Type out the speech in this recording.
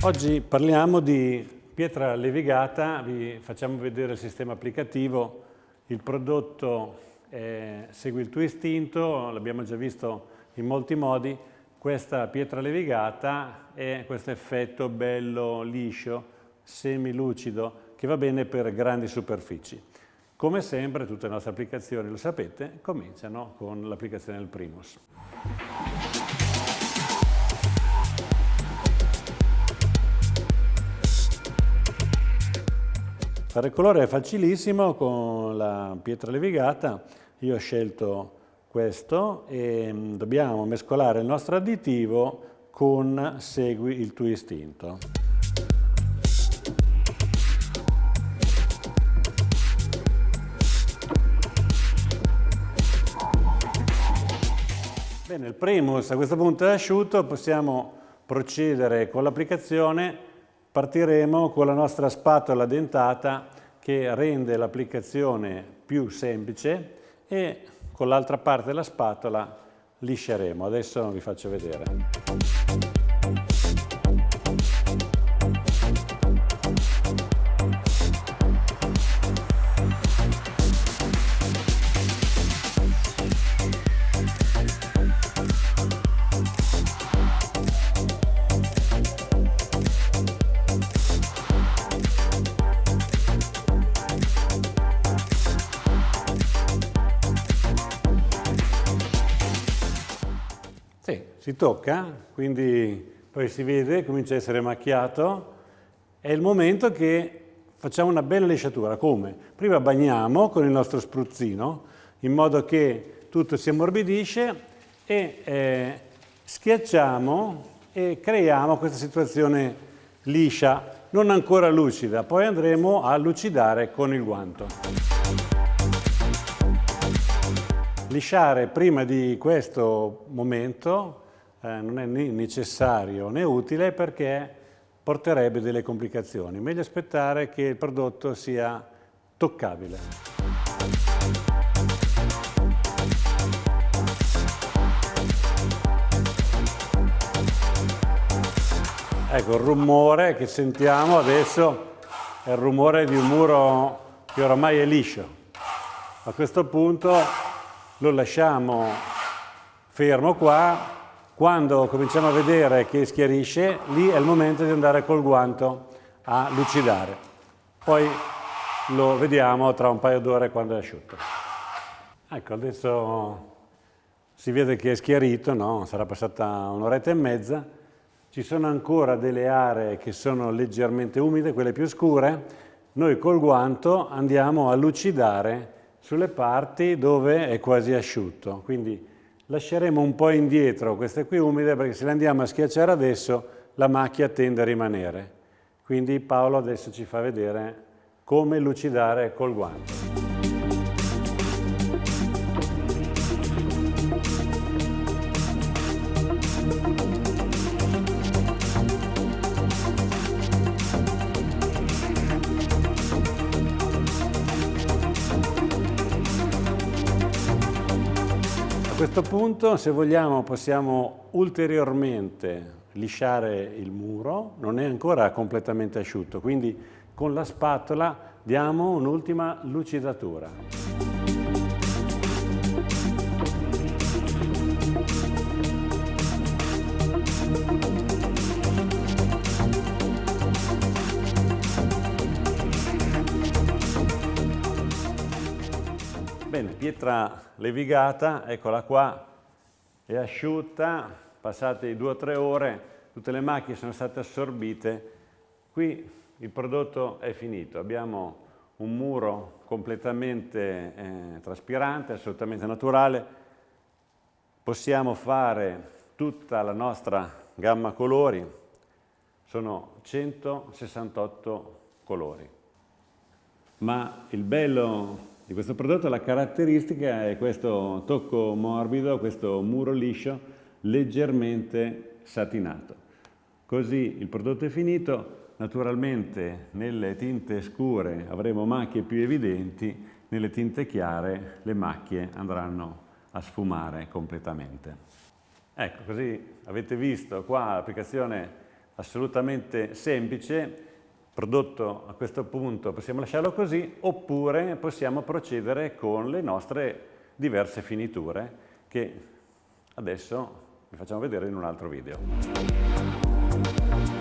Oggi parliamo di pietra levigata, vi facciamo vedere il sistema applicativo. Il prodotto segue il tuo istinto, l'abbiamo già visto in molti modi. Questa pietra levigata è questo effetto bello, liscio, semilucido, che va bene per grandi superfici. Come sempre tutte le nostre applicazioni, lo sapete, cominciano con l'applicazione del Primus. Fare il colore è facilissimo con la pietra levigata. Io ho scelto questo e dobbiamo mescolare il nostro additivo con Segui il tuo istinto. Bene, il Primus a questo punto è asciutto, possiamo procedere con l'applicazione. Partiremo con la nostra spatola dentata che rende l'applicazione più semplice e con l'altra parte della spatola lisceremo. Adesso vi faccio vedere. Sì, si tocca, quindi poi si vede, comincia a essere macchiato. È il momento che facciamo una bella lisciatura. Come? Prima bagniamo con il nostro spruzzino in modo che tutto si ammorbidisce e schiacciamo e creiamo questa situazione liscia, non ancora lucida. Poi andremo a lucidare con il guanto. Lisciare prima di questo momento non è né necessario né utile perché porterebbe delle complicazioni. Meglio aspettare che il prodotto sia toccabile. Ecco, il rumore che sentiamo adesso è il rumore di un muro che oramai è liscio. A questo punto lo lasciamo fermo qua, quando cominciamo a vedere che schiarisce, lì è il momento di andare col guanto a lucidare. Poi lo vediamo tra un paio d'ore quando è asciutto. Ecco, adesso si vede che è schiarito, no? Sarà passata un'oretta e mezza. Ci sono ancora delle aree che sono leggermente umide, quelle più scure. Noi col guanto andiamo a lucidare sulle parti dove è quasi asciutto, quindi lasceremo un po' indietro queste qui umide perché se le andiamo a schiacciare adesso la macchia tende a rimanere. Quindi Paolo adesso ci fa vedere come lucidare col guanto. A questo punto, se vogliamo, possiamo ulteriormente lisciare il muro, non è ancora completamente asciutto, quindi con la spatola diamo un'ultima lucidatura. Bene, pietra levigata, eccola qua, è asciutta, passate 2 o 3 ore, tutte le macchie sono state assorbite, qui il prodotto è finito, abbiamo un muro completamente traspirante, assolutamente naturale, possiamo fare tutta la nostra gamma colori, sono 168 colori, ma il bello di questo prodotto, la caratteristica è questo tocco morbido, questo muro liscio, leggermente satinato. Così il prodotto è finito, naturalmente nelle tinte scure avremo macchie più evidenti, nelle tinte chiare le macchie andranno a sfumare completamente. Ecco, così avete visto qua l'applicazione assolutamente semplice, prodotto a questo punto possiamo lasciarlo così, oppure possiamo procedere con le nostre diverse finiture che adesso vi facciamo vedere in un altro video.